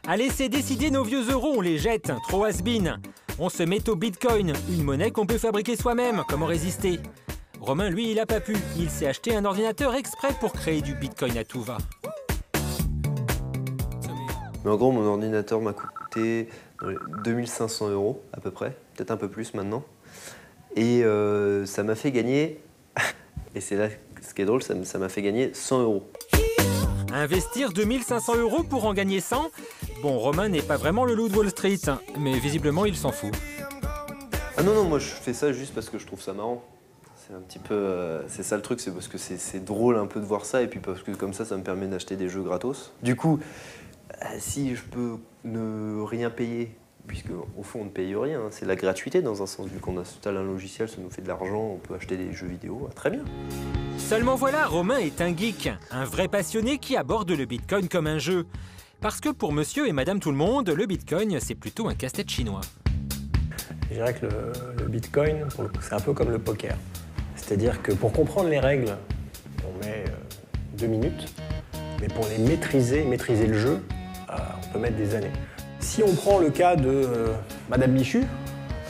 Allez, c'est décidé, nos vieux euros, on les jette, trop has-been. On se met au bitcoin, une monnaie qu'on peut fabriquer soi-même, comment résister? Romain, lui, il a pas pu. Il s'est acheté un ordinateur exprès pour créer du bitcoin à tout va. Mais en gros, mon ordinateur m'a coûté 2500 € à peu près, peut-être un peu plus maintenant. Et ça m'a fait gagner, et c'est là ce qui est drôle, ça m'a fait gagner 100 €. Investir 2500 € pour en gagner 100? Bon, Romain n'est pas vraiment le loup de Wall Street, mais visiblement il s'en fout. Ah non, non, moi je fais ça juste parce que je trouve ça marrant. C'est un petit peu, c'est ça le truc, c'est parce que c'est drôle un peu de voir ça, et puis parce que comme ça me permet d'acheter des jeux gratos. Du coup, si je peux ne rien payer, puisque au fond on ne paye rien, hein, c'est la gratuité dans un sens, vu qu'on installe un logiciel, ça nous fait de l'argent, on peut acheter des jeux vidéo, très bien. Seulement voilà, Romain est un geek, un vrai passionné qui aborde le bitcoin comme un jeu. Parce que pour monsieur et madame tout le monde, le bitcoin c'est plutôt un casse-tête chinois. Je dirais que le bitcoin, c'est un peu comme le poker. C'est-à-dire que pour comprendre les règles, on met 2 minutes, mais pour les maîtriser le jeu, on peut mettre des années. Si on prend le cas de Madame Michu,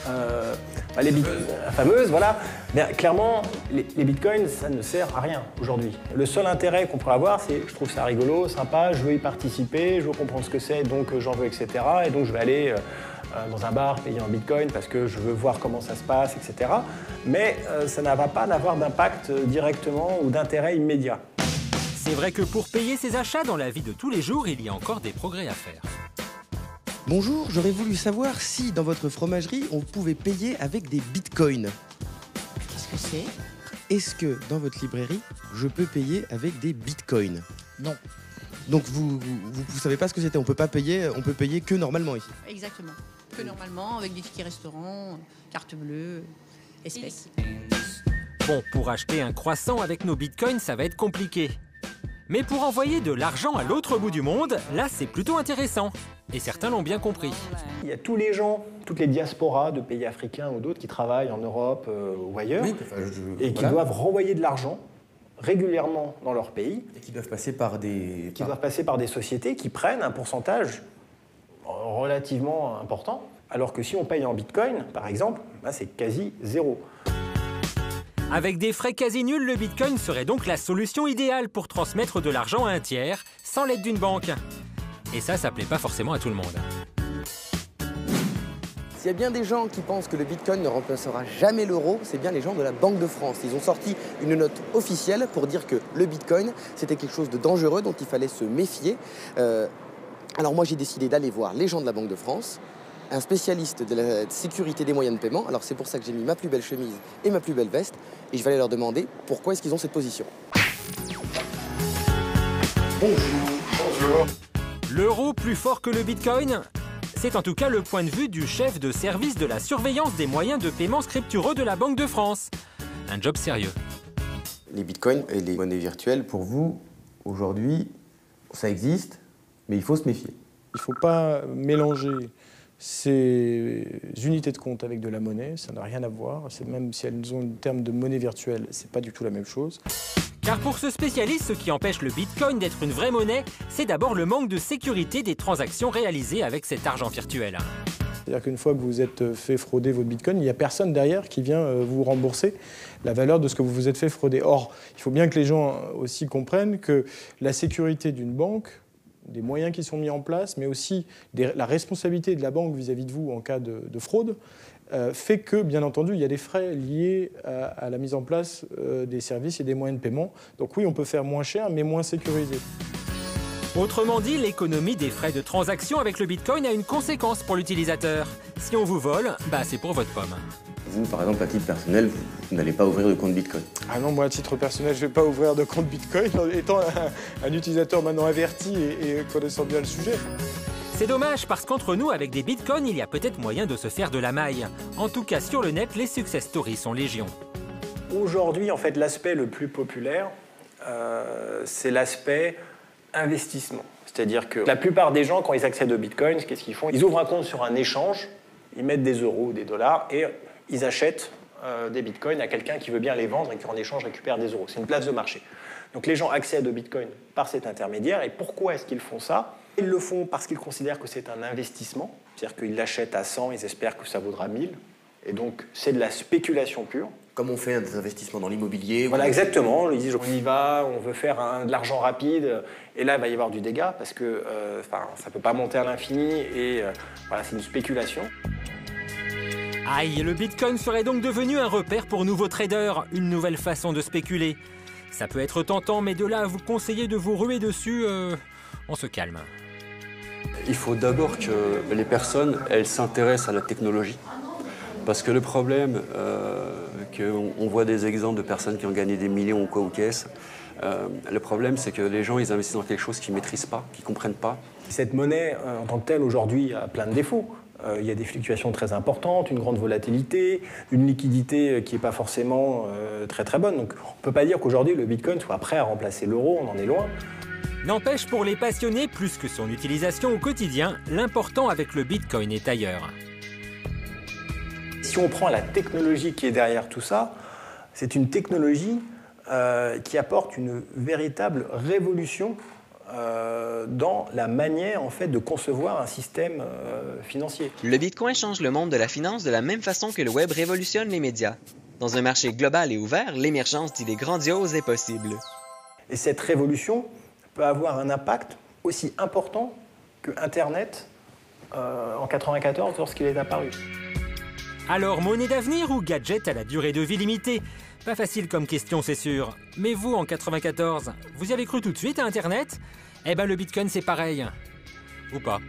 la fameuse, voilà, bien, clairement, les bitcoins, ça ne sert à rien aujourd'hui. Le seul intérêt qu'on pourrait avoir, c'est je trouve ça rigolo, sympa, je veux y participer, je veux comprendre ce que c'est, donc j'en veux, etc. Et donc je vais aller dans un bar payer en bitcoin parce que je veux voir comment ça se passe, etc. Mais ça ne va pas avoir d'impact directement ou d'intérêt immédiat. C'est vrai que pour payer ses achats dans la vie de tous les jours, il y a encore des progrès à faire. Bonjour, j'aurais voulu savoir si dans votre fromagerie, on pouvait payer avec des bitcoins. Qu'est-ce que c'est? Est-ce que dans votre librairie, je peux payer avec des bitcoins? Non. Donc vous savez pas ce que c'était, on peut payer que normalement ici. Exactement. Que normalement, avec des tickets restaurants, carte bleue, espèces. Bon, pour acheter un croissant avec nos bitcoins, ça va être compliqué. Mais pour envoyer de l'argent à l'autre bout du monde, là c'est plutôt intéressant. Et certains l'ont bien compris. Il y a tous les gens, toutes les diasporas de pays africains ou d'autres qui travaillent en Europe ou ailleurs, oui, et qui doivent renvoyer de l'argent régulièrement dans leur pays. Et qui doivent passer par des sociétés qui prennent un pourcentage relativement important. Alors que si on paye en bitcoin, par exemple, c'est quasi zéro. Avec des frais quasi nuls, le bitcoin serait donc la solution idéale pour transmettre de l'argent à un tiers, sans l'aide d'une banque. Et ça plaît pas forcément à tout le monde. S'il y a bien des gens qui pensent que le bitcoin ne remplacera jamais l'euro, c'est bien les gens de la Banque de France. Ils ont sorti une note officielle pour dire que le bitcoin, c'était quelque chose de dangereux dont il fallait se méfier. Alors moi, j'ai décidé d'aller voir les gens de la Banque de France, un spécialiste de la sécurité des moyens de paiement. Alors c'est pour ça que j'ai mis ma plus belle chemise et ma plus belle veste. Et je vais aller leur demander pourquoi est-ce qu'ils ont cette position. Bonjour. L'euro plus fort que le bitcoin? C'est en tout cas le point de vue du chef de service de la surveillance des moyens de paiement scripturaux de la Banque de France. Un job sérieux. Les bitcoins et les monnaies virtuelles, pour vous, aujourd'hui, ça existe, mais il faut se méfier. Il ne faut pas mélanger ces unités de compte avec de la monnaie, ça n'a rien à voir. Même si elles ont le terme de monnaie virtuelle, c'est pas du tout la même chose. Car pour ce spécialiste, ce qui empêche le bitcoin d'être une vraie monnaie, c'est d'abord le manque de sécurité des transactions réalisées avec cet argent virtuel. C'est-à-dire qu'une fois que vous êtes fait frauder votre bitcoin, il n'y a personne derrière qui vient vous rembourser la valeur de ce que vous vous êtes fait frauder. Or, il faut bien que les gens aussi comprennent que la sécurité d'une banque, des moyens qui sont mis en place, mais aussi la responsabilité de la banque vis-à-vis de vous en cas de fraude, fait que, bien entendu, il y a des frais liés à la mise en place des services et des moyens de paiement. Donc oui, on peut faire moins cher, mais moins sécurisé. Autrement dit, l'économie des frais de transaction avec le bitcoin a une conséquence pour l'utilisateur. Si on vous vole, c'est pour votre pomme. Vous, par exemple, à titre personnel, vous n'allez pas ouvrir de compte bitcoin. Ah non, moi, à titre personnel, je ne vais pas ouvrir de compte bitcoin, étant un utilisateur maintenant averti et connaissant bien le sujet. C'est dommage parce qu'entre nous, avec des bitcoins, il y a peut-être moyen de se faire de la maille. En tout cas, sur le net, les success stories sont légion. Aujourd'hui, en fait, l'aspect le plus populaire, c'est l'aspect investissement. C'est-à-dire que la plupart des gens, quand ils accèdent au bitcoin, qu'est-ce qu'ils font? Ils ouvrent un compte sur un échange, ils mettent des euros ou des dollars et ils achètent des bitcoins à quelqu'un qui veut bien les vendre et qui en échange récupère des euros. C'est une place de marché. Donc les gens accèdent au bitcoin par cet intermédiaire. Et pourquoi est-ce qu'ils font ça? Ils le font parce qu'ils considèrent que c'est un investissement, c'est-à-dire qu'ils l'achètent à 100, ils espèrent que ça vaudra 1000, et donc c'est de la spéculation pure. Comme on fait des investissements dans l'immobilier. Voilà, exactement. Ils disent on y va, on veut faire de l'argent rapide, et là il va y avoir du dégât parce que ça ne peut pas monter à l'infini, et voilà, c'est une spéculation. Aïe, le Bitcoin serait donc devenu un repère pour nouveaux traders, une nouvelle façon de spéculer. Ça peut être tentant, mais de là à vous conseiller de vous ruer dessus, on se calme. Il faut d'abord que les personnes, elles s'intéressent à la technologie. Parce que le problème, qu'on voit des exemples de personnes qui ont gagné des millions ou quoi ou qu'est-ce, le problème, c'est que les gens, ils investissent dans quelque chose qu'ils ne maîtrisent pas, qu'ils ne comprennent pas. Cette monnaie, en tant que telle, aujourd'hui, a plein de défauts. Il y a des fluctuations très importantes, une grande volatilité, une liquidité qui n'est pas forcément très très bonne. Donc on ne peut pas dire qu'aujourd'hui, le Bitcoin soit prêt à remplacer l'euro, on en est loin. N'empêche, pour les passionnés, plus que son utilisation au quotidien, l'important avec le Bitcoin est ailleurs. Si on prend la technologie qui est derrière tout ça, c'est une technologie qui apporte une véritable révolution dans la manière en fait, de concevoir un système financier. Le Bitcoin change le monde de la finance de la même façon que le web révolutionne les médias. Dans un marché global et ouvert, l'émergence d'idées grandioses est possible. Et cette révolution peut avoir un impact aussi important que Internet en 1994 lorsqu'il est apparu. Alors, monnaie d'avenir ou gadget à la durée de vie limitée? Pas facile comme question, c'est sûr. Mais vous, en 94, vous y avez cru tout de suite à Internet? Eh ben, le Bitcoin, c'est pareil. Ou pas.